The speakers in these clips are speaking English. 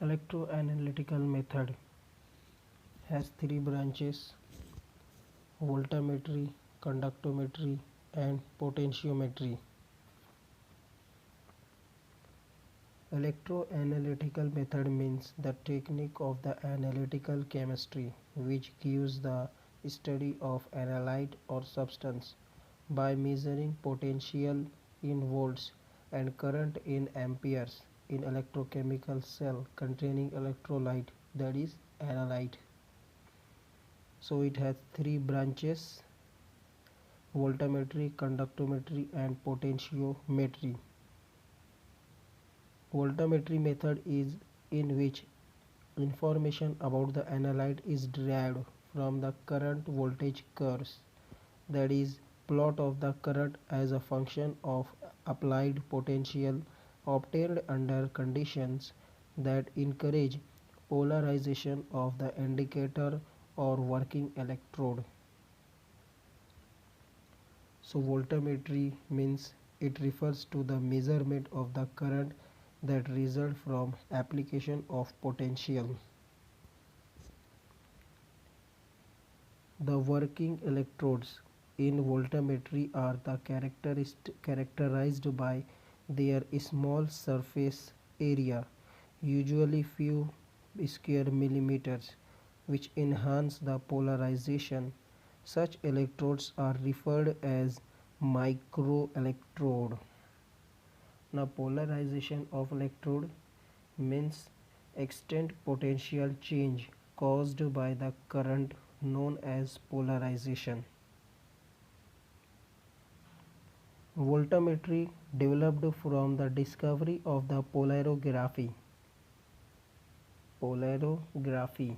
Electroanalytical method has three branches: voltammetry, conductometry, and potentiometry. Electroanalytical method means the technique of the analytical chemistry which gives the study of analyte or substance by measuring potential in volts and current in amperes in electrochemical cell containing electrolyte, that is analyte. So it has three branches: voltammetry, conductometry, and potentiometry. Voltammetry method is in which information about the analyte is derived from the current voltage curves, that is plot of the current as a function of applied potential obtained under conditions that encourage polarization of the indicator or working electrode. So voltammetry means it refers to the measurement of the current that result from application of potential. The working electrodes in voltammetry are the characterized by their small surface area, usually few square millimeters, which enhance the polarization. Such electrodes are referred as microelectrode. Now polarization of electrode means extent potential change caused by the current known as polarization. Voltammetry developed from the discovery of the polarography. Polarography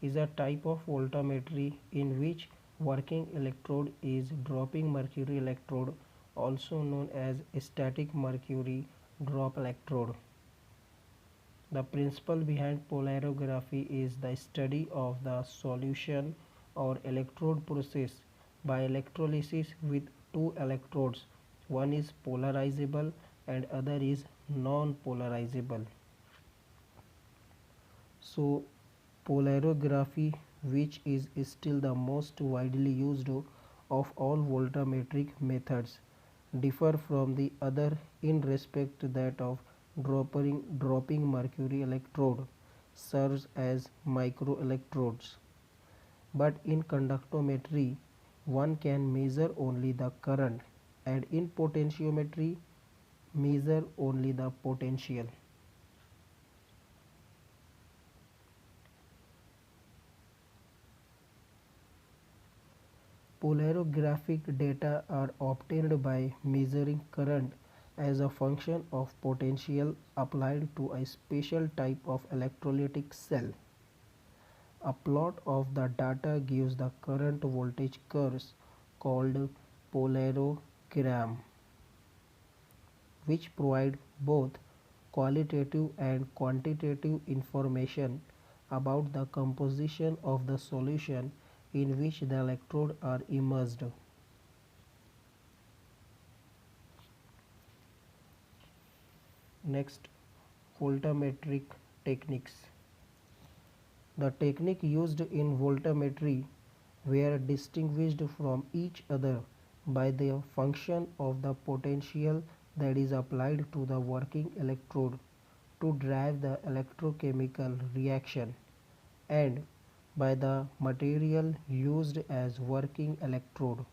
is a type of voltammetry in which working electrode is dropping mercury electrode, also known as static mercury drop electrode. The principle behind polarography is the study of the solution or electrode process by electrolysis with two electrodes. One is polarizable and other is non-polarizable. So polarography, which is still the most widely used of all voltammetric methods, differ from the other in respect that of dropping mercury electrode serves as microelectrodes. But in conductometry, one can measure only the current, and in potentiometry, measure only the potential. Polarographic data are obtained by measuring current as a function of potential applied to a special type of electrolytic cell. A plot of the data gives the current voltage curves called polarogram, which provide both qualitative and quantitative information about the composition of the solution in which the electrodes are immersed. Next, voltammetric techniques. The technique used in voltammetry were distinguished from each other by the function of the potential that is applied to the working electrode to drive the electrochemical reaction, and by the material used as working electrode.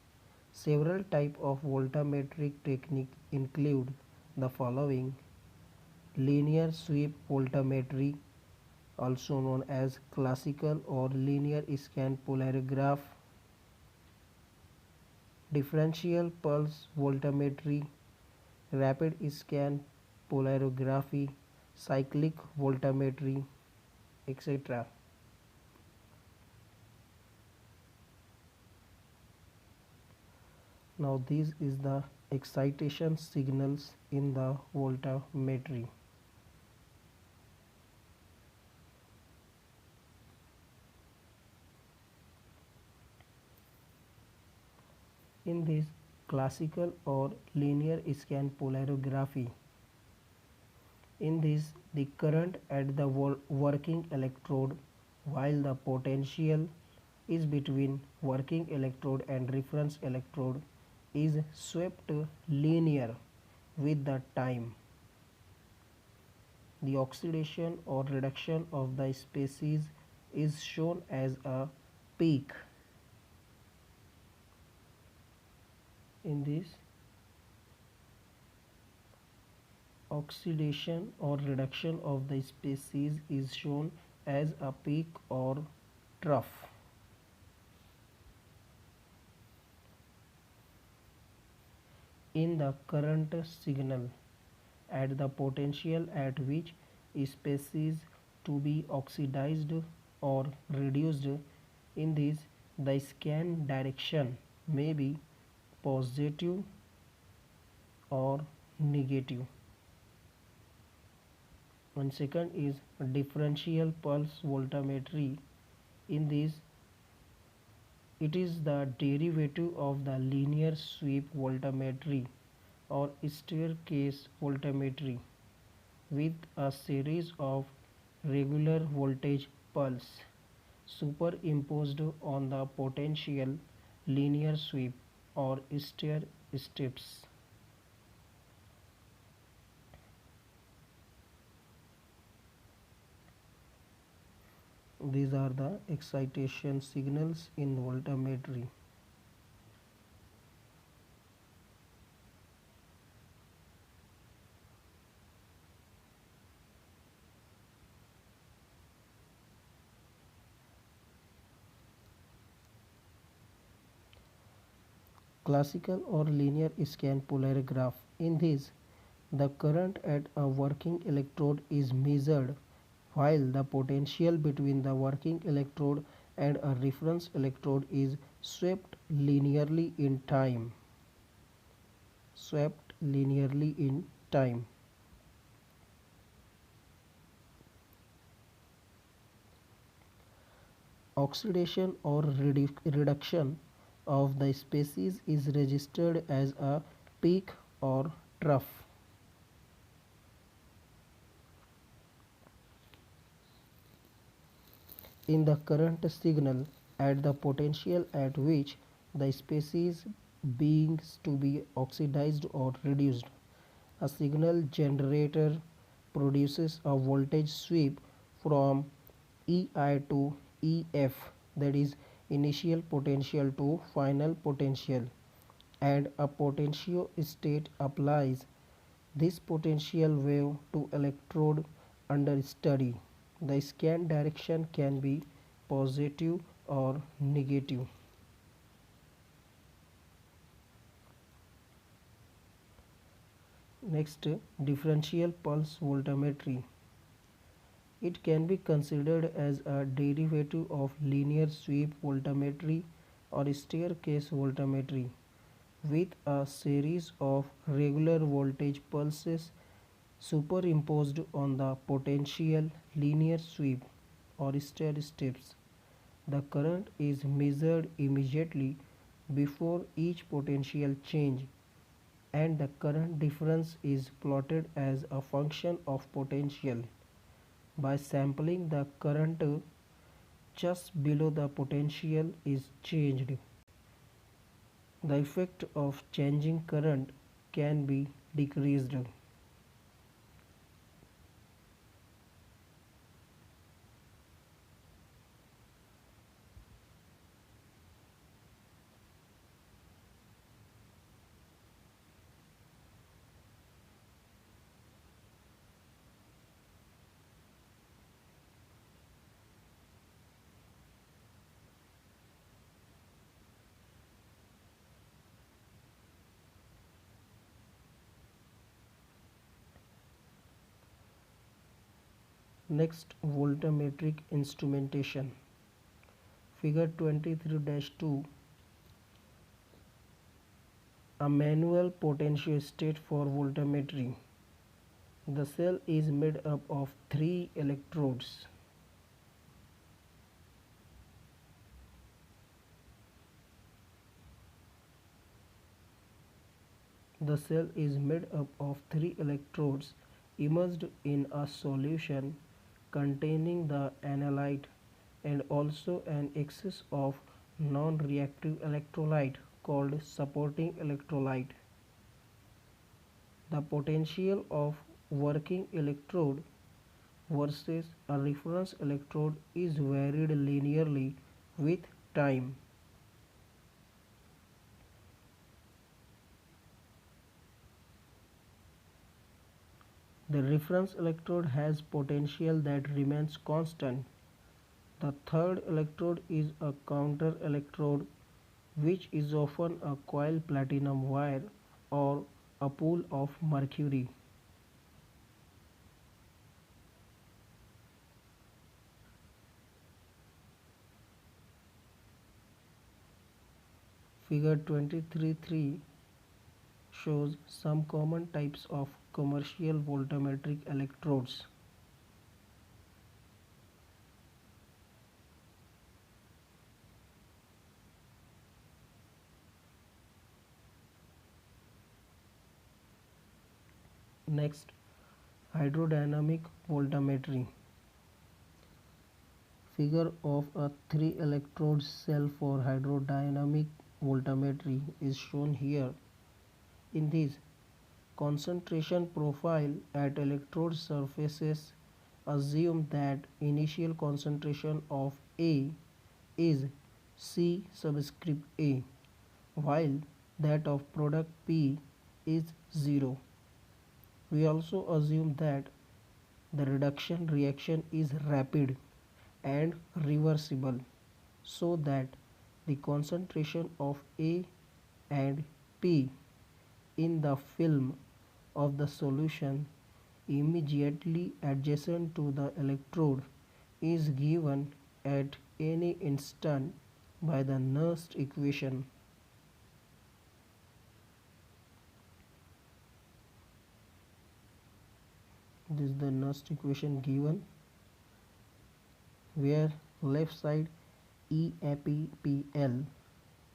Several types of voltammetric technique include the following: linear sweep voltammetry, also known as classical or linear scan polarograph; differential pulse voltammetry; rapid scan polarography; cyclic voltammetry, etc. Now this is the excitation signals in the voltammetry. In this classical or linear scan polarography, In this, the current at the working electrode, while the potential is between working electrode and reference electrode, is swept linear with the time. The oxidation or reduction of the species is shown as a peak. In this, oxidation or reduction of the species is shown as a peak or trough. In the current signal at the potential at which species to be oxidized or reduced, in this the scan direction may be positive or negative. And second is differential pulse voltammetry. In this, it is the derivative of the linear sweep voltammetry or staircase voltammetry with a series of regular voltage pulse superimposed on the potential linear sweep or stair steps. These are the excitation signals in voltammetry. Classical or linear scan polarygraph. In this, the current at a working electrode is measured while the potential between the working electrode and a reference electrode is swept linearly in time. Swept linearly in time. Oxidation or reduction of the species is registered as a peak or trough. In the current signal at the potential at which the species beings to be oxidized or reduced, a signal generator produces a voltage sweep from EI to EF, that is initial potential to final potential, and a potentiostat applies this potential wave to electrode under study. The scan direction can be positive or negative. Next, differential pulse voltammetry. It can be considered as a derivative of linear sweep voltammetry or staircase voltammetry with a series of regular voltage pulses superimposed on the potential linear sweep or stair steps. The current is measured immediately before each potential change, and the current difference is plotted as a function of potential. By sampling, the current just below the potential is changed. The effect of changing current can be decreased. Next, voltammetric instrumentation. Figure 23-2, a manual potentiostat for voltammetry. The cell is made up of three electrodes. The cell is made up of three electrodes immersed in a solution containing the analyte and also an excess of non-reactive electrolyte called supporting electrolyte. The potential of working electrode versus a reference electrode is varied linearly with time. The reference electrode has potential that remains constant. The third electrode is a counter electrode, which is often a coil platinum wire or a pool of mercury. Figure 23.3 shows some common types of commercial voltammetric electrodes. Next, hydrodynamic voltammetry. Figure of a 3 electrode cell for hydrodynamic voltammetry is shown here. In this concentration profile at electrode surfaces, assume that initial concentration of A is C subscript A, while that of product P is 0. We also assume that the reduction reaction is rapid and reversible, so that the concentration of A and P in the film of the solution immediately adjacent to the electrode is given at any instant by the Nernst equation. This is the Nernst equation given, where left side EAPPL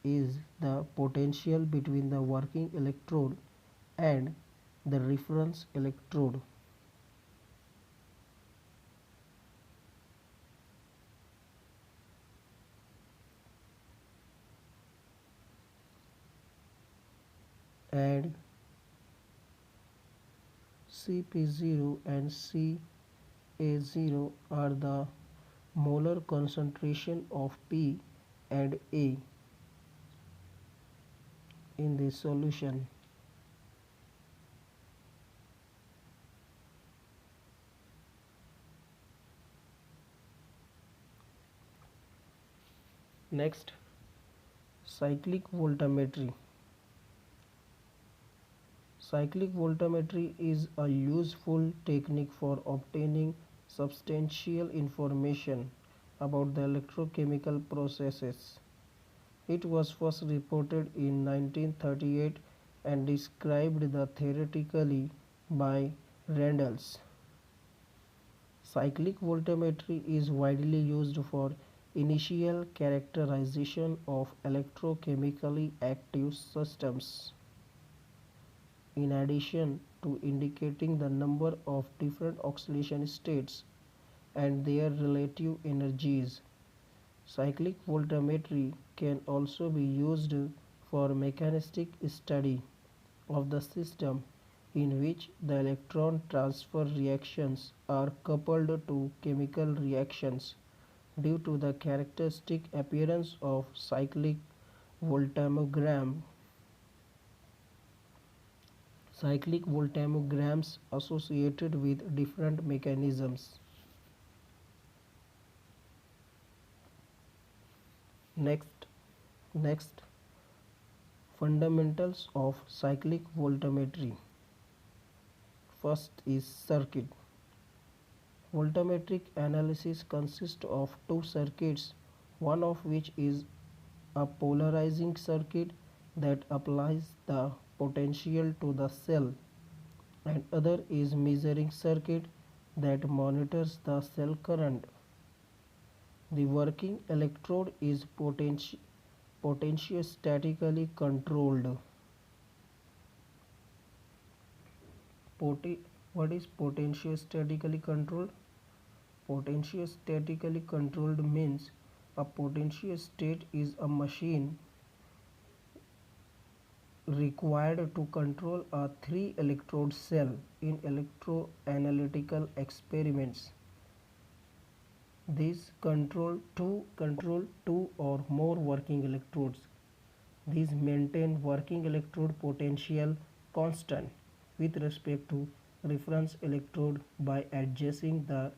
is the potential between the working electrode and the reference electrode. And Cp0 and Ca0 are the molar concentration of P and A in this solution. Next, cyclic voltammetry. Cyclic voltammetry is a useful technique for obtaining substantial information about the electrochemical processes. It was first reported in 1938 and described theoretically by Randles. Cyclic voltammetry is widely used for initial characterization of electrochemically active systems. In addition to indicating the number of different oxidation states and their relative energies, cyclic voltammetry can also be used for mechanistic study of the system in which the electron transfer reactions are coupled to chemical reactions due to the characteristic appearance of cyclic voltammograms associated with different mechanisms. Next, fundamentals of cyclic voltammetry. First is circuit. Voltammetric analysis consists of two circuits, one of which is a polarizing circuit that applies the potential to the cell, and other is measuring circuit that monitors the cell current. The working electrode is potentiostatically controlled. What is potentiostatically controlled? Potentiostatically controlled means a potentiostat is a machine required to control a three electrode cell in electroanalytical experiments. These control two or more working electrodes. These maintain working electrode potential constant with respect to reference electrode by adjusting the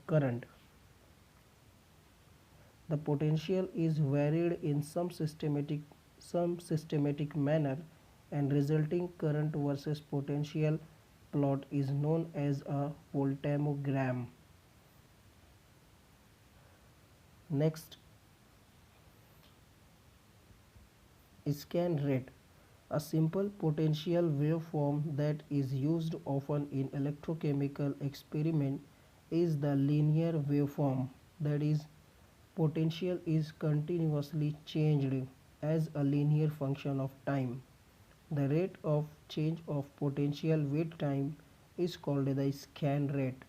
current. The potential is varied in some systematic manner, and resulting current versus potential plot is known as a voltammogram. Next, scan rate. A simple potential waveform that is used often in electrochemical experiment is the linear waveform. That is, potential is continuously changed as a linear function of time. The rate of change of potential with time is called the scan rate.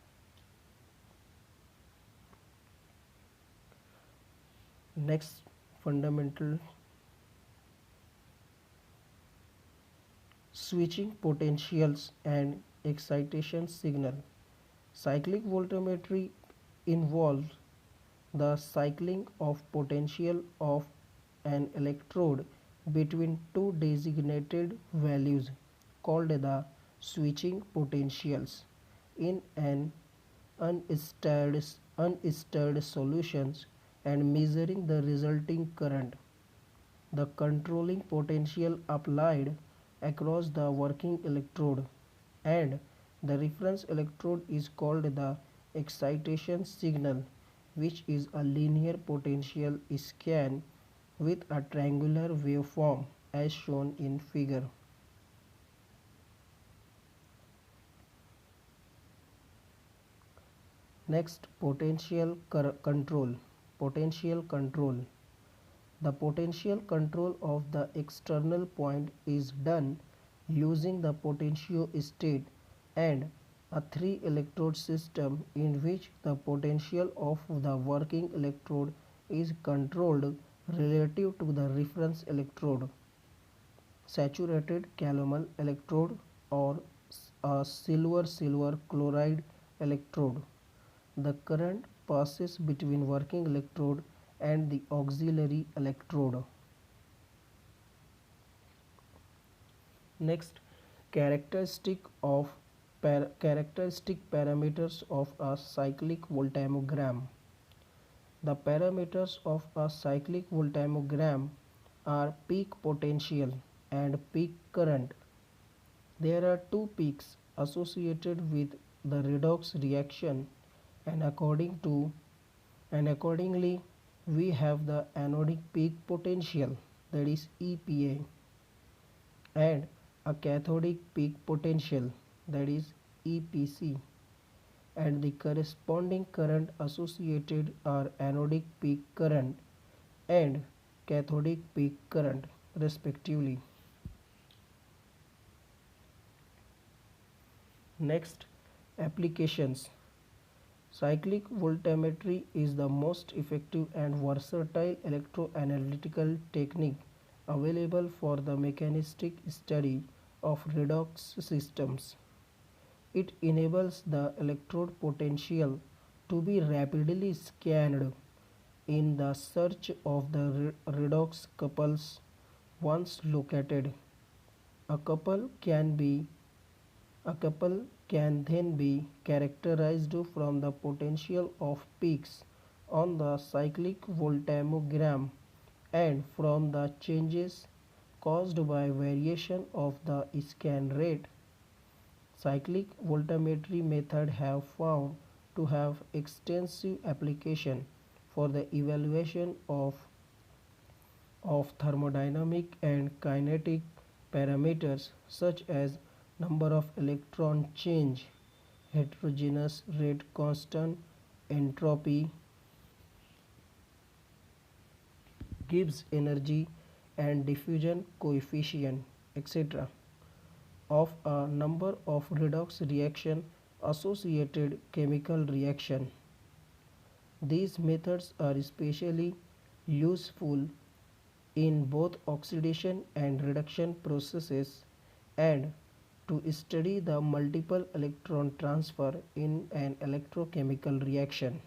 Next fundamental, switching potentials and excitation signal. Cyclic voltammetry involves the cycling of potential of an electrode between two designated values called the switching potentials in an unstirred solutions and measuring the resulting current. The controlling potential applied across the working electrode and the reference electrode is called the excitation signal, which is a linear potential scan with a triangular waveform as shown in figure. Next, control. Potential control. The potential control of the external point is done using the potentiostat and a three electrode system in which the potential of the working electrode is controlled relative to the reference electrode, saturated calomel electrode, or a silver chloride electrode. The current passes between working electrode and the auxiliary electrode. Next, characteristic parameters of a cyclic voltammogram. The parameters of a cyclic voltammogram are peak potential and peak current. There are two peaks associated with the redox reaction, and accordingly we have the anodic peak potential, that is EPA, and a cathodic peak potential, that is EPC, and the corresponding current associated are anodic peak current and cathodic peak current respectively. Next, applications. Cyclic voltammetry is the most effective and versatile electroanalytical technique available for the mechanistic study of redox systems. It enables the electrode potential to be rapidly scanned in the search of the redox couples once located. A couple can be A couple can then be characterized from the potential of peaks on the cyclic voltammogram and from the changes caused by variation of the scan rate. Cyclic voltammetry methods have found to have extensive application for the evaluation of thermodynamic and kinetic parameters such as number of electron change, heterogeneous rate constant, entropy, Gibbs energy and diffusion coefficient, etc. of a number of redox reaction associated chemical reaction. These methods are especially useful in both oxidation and reduction processes and to study the multiple electron transfer in an electrochemical reaction.